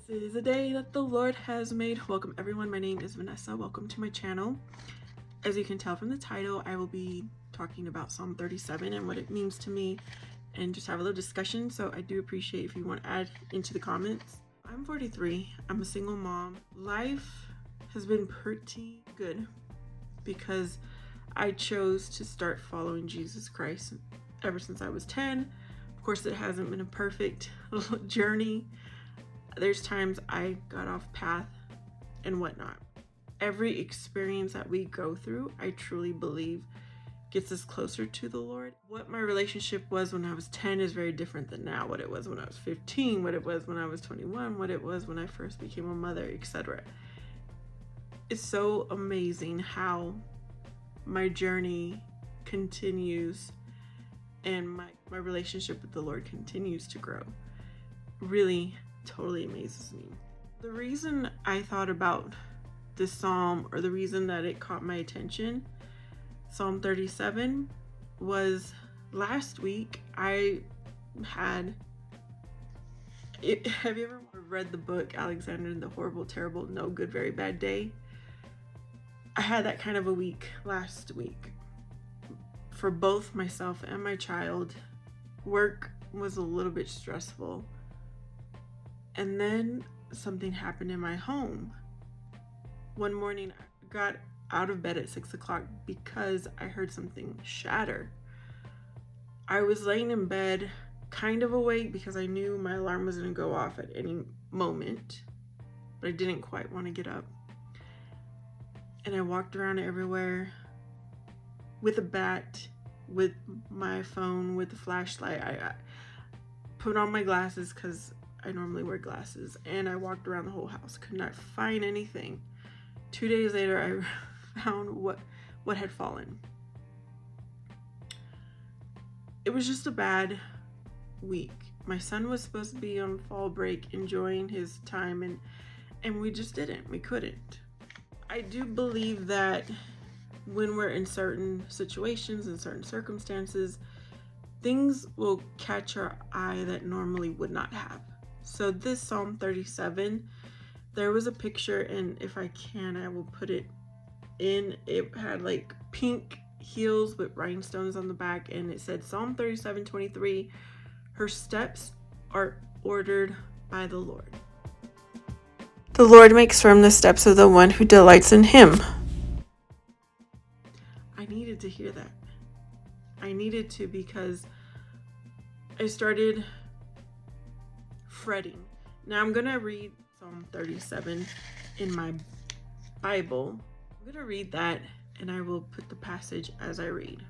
This is a day that the Lord has made. Welcome everyone, my name is Vanessa. Welcome to my channel. As you can tell from the title, I will be talking about Psalm 37 and what it means to me and just have a little discussion. So I do appreciate if you want to add into the comments. I'm 43, I'm a single mom. Life has been pretty good because I chose to start following Jesus Christ ever since I was 10. Of course, it hasn't been a perfect journey. There's times I got off path and whatnot. Every experience that we go through, I truly believe gets us closer to the Lord. What my relationship was when I was 10 is very different than now. What it was when I was 15, what it was when I was 21, what it was when I first became a mother, etc. It's so amazing how my journey continues and my relationship with the Lord continues to grow. Really totally amazes me. The reason I thought about this psalm, or the reason that it caught my attention, Psalm 37, was last week I had it. Have you ever read the book Alexander and the Horrible, Terrible, No Good, Very Bad Day? I had that kind of a week last week for both myself and my child. Work was a little bit stressful. And then something happened in my home. One morning, I got out of bed at 6 o'clock because I heard something shatter. I was laying in bed, kind of awake because I knew my alarm was going to go off at any moment, but I didn't quite want to get up. And I walked around everywhere with a bat, with my phone, with the flashlight. I put on my glasses because I normally wear glasses, and I walked around the whole house, could not find anything. 2 days later, I found what had fallen. It was just a bad week. My son was supposed to be on fall break, enjoying his time, and we just didn't. We couldn't. I do believe that when we're in certain situations and certain circumstances, things will catch our eye that normally would not have. So this Psalm 37, there was a picture, and if I can, I will put it in. It had like pink heels with rhinestones on the back, and it said Psalm 37:23, her steps are ordered by the Lord. The Lord makes firm the steps of the one who delights in him. I needed to hear that. I needed to, because I started fretting. Now I'm gonna read Psalm 37 in my Bible. I'm gonna read that, and I will put the passage as I read.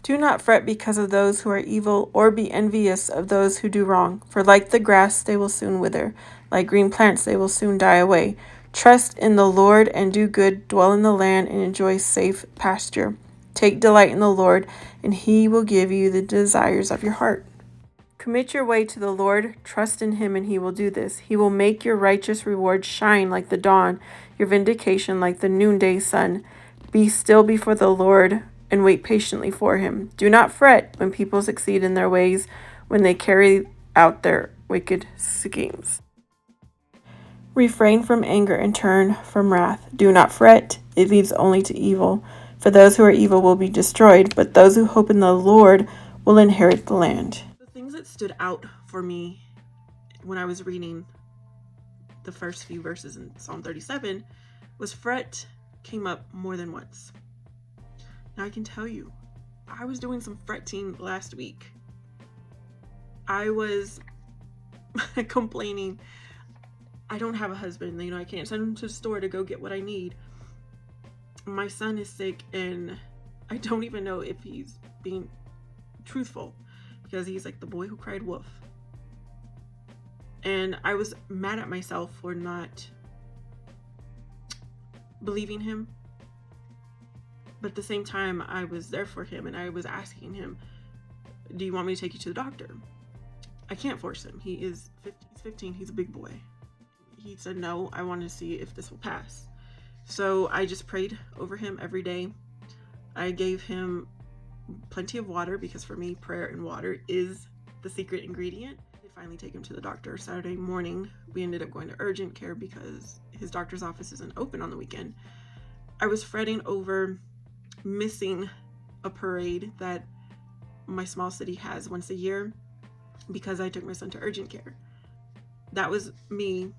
Do not fret because of those who are evil, or be envious of those who do wrong. For like the grass, they will soon wither. Like green plants, they will soon die away. Trust in the Lord and do good. Dwell in the land and enjoy safe pasture. Take delight in the Lord, and he will give you the desires of your heart. Commit your way to the Lord, trust in him, and he will do this. He will make your righteous reward shine like the dawn, your vindication like the noonday sun. Be still before the Lord and wait patiently for him. Do not fret when people succeed in their ways, when they carry out their wicked schemes. Refrain from anger and turn from wrath. Do not fret, it leads only to evil. For those who are evil will be destroyed, but those who hope in the Lord will inherit the land. Things that stood out for me when I was reading the first few verses in Psalm 37 was fret came up more than once. Now I can tell you, I was doing some fretting last week. I was complaining, I don't have a husband, I can't send him to the store to go get what I need. My son is sick, and I don't even know if he's being truthful, because he's like the boy who cried wolf. And I was mad at myself for not believing him. But at the same time, I was there for him, and I was asking him, do you want me to take you to the doctor? I can't force him. He's 15, he's a big boy. He said, no, I want to see if this will pass. So I just prayed over him every day. I gave him plenty of water, because for me, prayer and water is the secret ingredient. If finally take him to the doctor Saturday morning. We ended up going to urgent care because his doctor's office isn't open on the weekend. I was fretting over missing a parade that my small city has once a year because I took my son to urgent care. That was me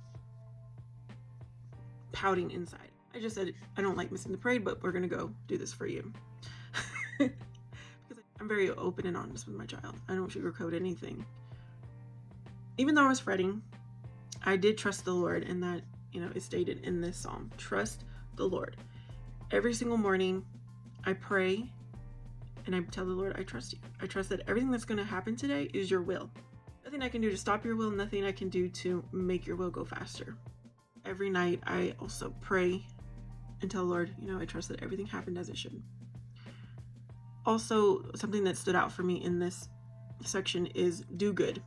pouting inside. I just said, I don't like missing the parade, but we're gonna go do this for you. Because I'm very open and honest with my child. I don't sugarcoat anything. Even though I was fretting, I did trust the Lord, and that, is stated in this psalm. Trust the Lord. Every single morning, I pray and I tell the Lord, I trust you. I trust that everything that's going to happen today is your will. Nothing I can do to stop your will, nothing I can do to make your will go faster. Every night, I also pray and tell the Lord, I trust that everything happened as it should. Also, something that stood out for me in this section is do good.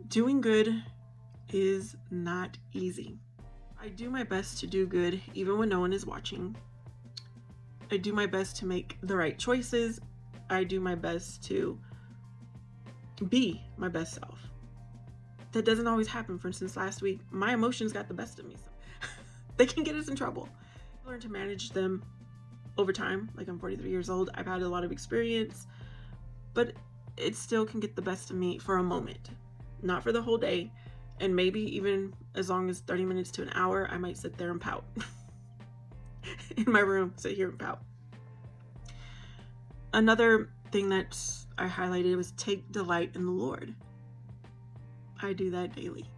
Doing good is not easy. I do my best to do good even when no one is watching. I do my best to make the right choices. I do my best to be my best self. That doesn't always happen. For instance, last week, my emotions got the best of me. So they can get us in trouble. I learned to manage them over time. Like, I'm 43 years old. I've had a lot of experience, but it still can get the best of me for a moment, not for the whole day. And maybe even as long as 30 minutes to an hour, I might sit there and pout. In my room, sit here and pout. Another thing that I highlighted was take delight in the Lord. I do that daily.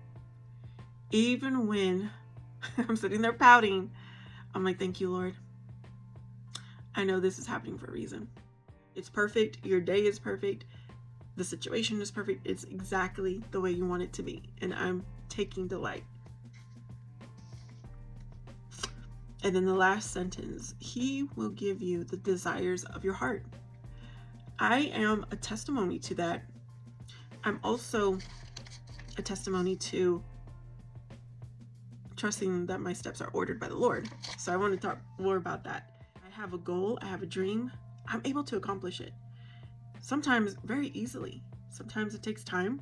Even when I'm sitting there pouting, I'm like, thank you, Lord. I know this is happening for a reason. It's perfect. Your day is perfect. The situation is perfect. It's exactly the way you want it to be. And I'm taking delight. And then the last sentence, He will give you the desires of your heart. I am a testimony to that. I'm also a testimony to trusting that my steps are ordered by the Lord. So I want to talk more about that. I have a goal, I have a dream. I'm able to accomplish it. Sometimes very easily. Sometimes it takes time.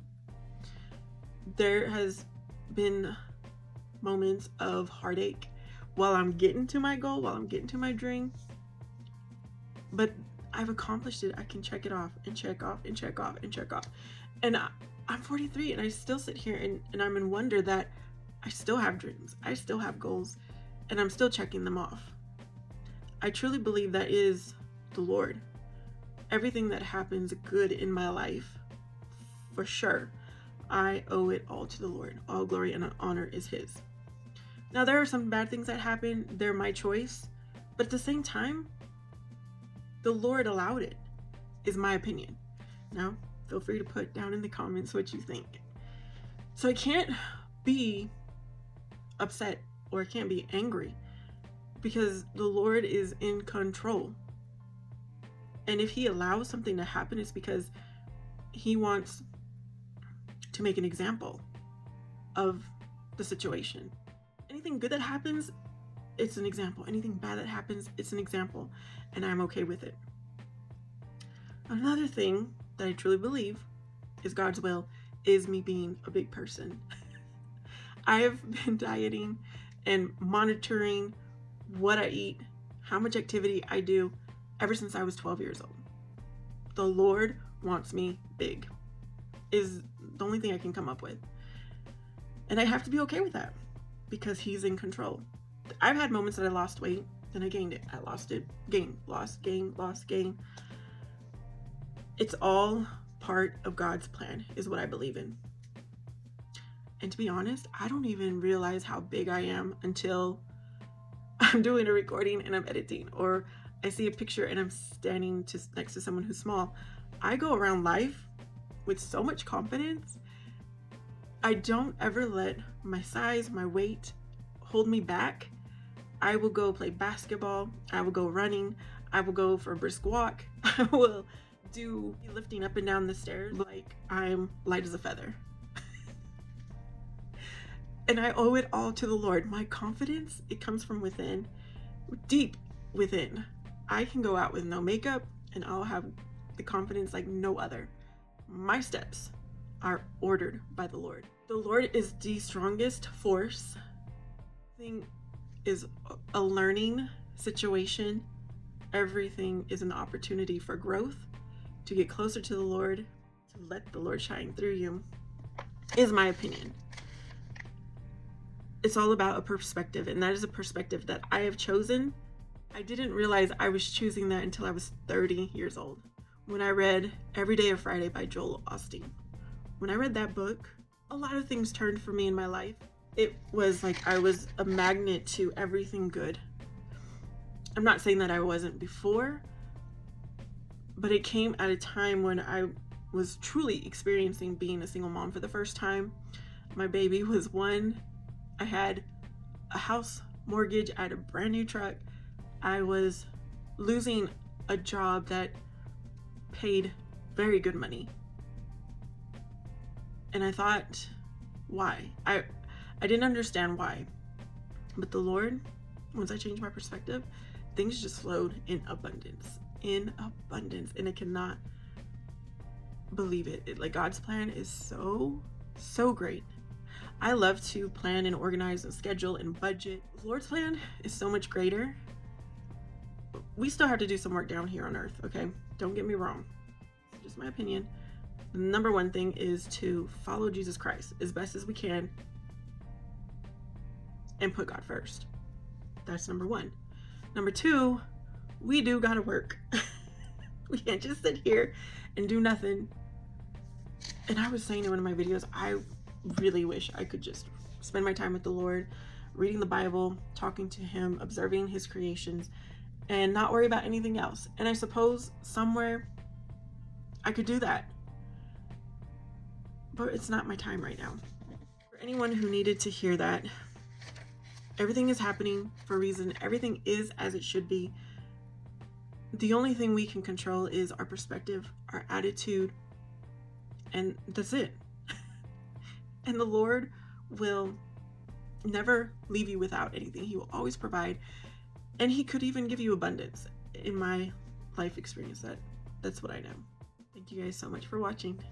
There has been moments of heartache while I'm getting to my goal, while I'm getting to my dream. But I've accomplished it. I can check it off and check off and check off and check off. And I'm 43 and I still sit here and I'm in wonder that I still have dreams. I still have goals and I'm still checking them off. I truly believe that is the Lord. Everything that happens good in my life, for sure, I owe it all to the Lord. All glory and honor is His. Now, there are some bad things that happen. They're my choice. But at the same time, the Lord allowed it, is my opinion. Now, feel free to put down in the comments what you think. So I can't be upset or I can't be angry because the Lord is in control. And if He allows something to happen, it's because He wants to make an example of the situation. Anything good that happens, it's an example. Anything bad that happens, it's an example. And I'm okay with it. Another thing that I truly believe is God's will is me being a big person. I have been dieting and monitoring what I eat, how much activity I do ever since I was 12 years old. The Lord wants me big is the only thing I can come up with. And I have to be okay with that because He's in control. I've had moments that I lost weight, then I gained it. I lost it, gained, lost, gain, lost, gain. It's all part of God's plan is what I believe in. And to be honest, I don't even realize how big I am until I'm doing a recording and I'm editing, or I see a picture and I'm standing next to someone who's small. I go around life with so much confidence. I don't ever let my size, my weight hold me back. I will go play basketball. I will go running. I will go for a brisk walk. I will do lifting up and down the stairs like I'm light as a feather. And I owe it all to the Lord. My confidence, it comes from within, deep within. I can go out with no makeup and I'll have the confidence like no other. My steps are ordered by the Lord. The Lord is the strongest force. Everything is a learning situation. Everything is an opportunity for growth, to get closer to the Lord, to let the Lord shine through you, is my opinion. It's all about a perspective, and that is a perspective that I have chosen. I didn't realize I was choosing that until I was 30 years old, when I read Every Day of Friday by Joel Osteen. When I read that book, a lot of things turned for me in my life. It was like I was a magnet to everything good. I'm not saying that I wasn't before, but it came at a time when I was truly experiencing being a single mom for the first time. My baby was 1. I had a house mortgage. I had a brand new truck. I was losing a job that paid very good money. And I thought, why? I didn't understand why. But the Lord, once I changed my perspective, things just flowed in abundance. And I cannot believe it. Like, God's plan is so great. I love to plan and organize and schedule and budget. The Lord's plan is so much greater. We still have to do some work down here on earth, okay? Don't get me wrong. It's just my opinion. The number one thing is to follow Jesus Christ as best as we can and put God first. That's number one. Number two, we do gotta work. We can't just sit here and do nothing. And I was saying in one of my videos, I really wish I could just spend my time with the Lord, reading the Bible, talking to him, observing his creations, and not worry about anything else. And I suppose somewhere I could do that, but it's not my time right now. For anyone who needed to hear that, everything is happening for a reason. Everything is as it should be. The only thing we can control is our perspective, our attitude, and that's it. And the Lord will never leave you without anything. He will always provide, and he could even give you abundance. In my life experience, that's what I know. Thank you guys so much for watching.